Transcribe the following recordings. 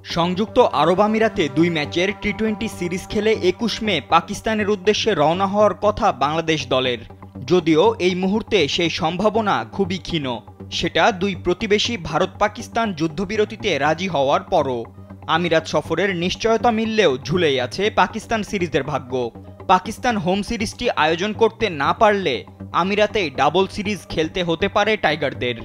সংযুক্ত আরব আমিরাতে ২ ম্যাচের টি-20 সিরিজ খেলে ২১ মে পাকিস্তানের উদ্দেশ্যে রওনা হওয়ার কথা বাংলাদেশ দলের। যদিও এই মুহূর্তে সেই সম্ভাবনা খুবই ক্ষীণ, সেটা দুই প্রতিবেশী ভারত পাকিস্তান যুদ্ধবিরতিতে রাজি হওয়ার পরও। আমিরাত সফরের নিশ্চয়তা মিললেও ঝুলেই আছে পাকিস্তান সিরিজের ভাগ্য। পাকিস্তান হোম সিরিজটি আয়োজন করতে না পারলে আমিরাতেই ডাবল সিরিজ খেলতে হতে পারে টাইগারদের।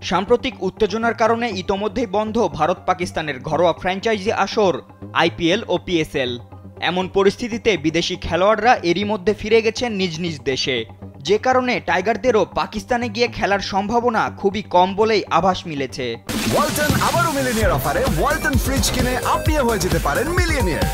সাম্প্রতিক উত্তেজনার কারণে ইতোমধ্যেই বন্ধ ভারত পাকিস্তানের ঘরোয়া ফ্র্যাঞ্চাইজি আসর আইপিএল ও পিএসএল। এমন পরিস্থিতিতে বিদেশি খেলোয়াড়রা এরই মধ্যে ফিরে গেছেন নিজ নিজ দেশে, যে কারণে টাইগারদেরও পাকিস্তানে গিয়ে খেলার সম্ভাবনা খুবই কম বলেই আভাস মিলেছে। ওয়ালটন আবারও মিলিয়নিয়ার অফারে ওয়ালটন ফ্রিজ কিনে আপনিও হয়ে যেতে পারেন মিলিয়নিয়ার।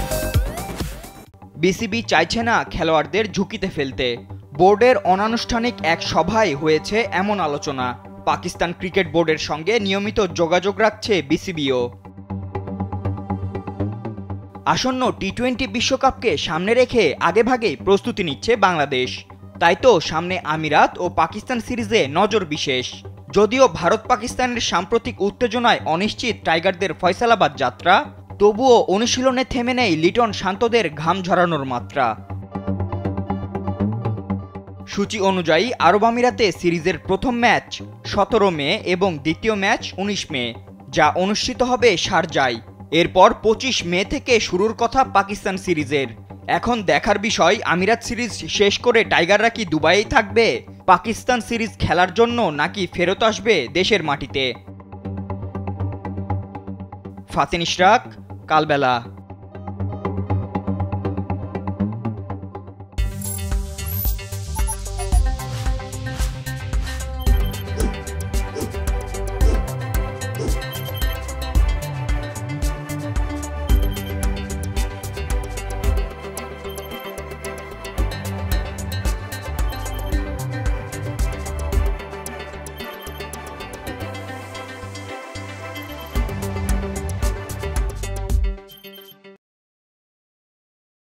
বিসিবি চাইছে না খেলোয়াড়দের ঝুঁকিতে ফেলতে। বোর্ডের অনানুষ্ঠানিক এক সভায় হয়েছে এমন আলোচনা। পাকিস্তান ক্রিকেট বোর্ডের সঙ্গে নিয়মিত যোগাযোগ রাখছে বিসিবিও। আসন্ন টি-20 বিশ্বকাপকে সামনে রেখে আগেভাগেই প্রস্তুতি নিচ্ছে বাংলাদেশ। তাই তো সামনে আমিরাত ও পাকিস্তান সিরিজে নজর বিশেষ। যদিও ভারত পাকিস্তানের সাম্প্রতিক উত্তেজনায় অনিশ্চিত টাইগারদের ফয়সালাবাদ যাত্রা, তবুও অনুশীলনে থেমে নেই লিটন শান্তদের ঘাম ঝরানোর মাত্রা। সূচি অনুযায়ী আরব আমিরাতে সিরিজের প্রথম ম্যাচ ১৭ মে এবং দ্বিতীয় ম্যাচ ১৯ মে, যা অনুষ্ঠিত হবে শারজায়। এরপর ২৫ মে থেকে শুরুর কথা পাকিস্তান সিরিজের। এখন দেখার বিষয় আমিরাত সিরিজ শেষ করে টাইগাররা কি দুবাইয়েই থাকবে পাকিস্তান সিরিজ খেলার জন্য, নাকি ফেরত আসবে দেশের মাটিতে। ফাতিন ইশরাক, কালবেলা।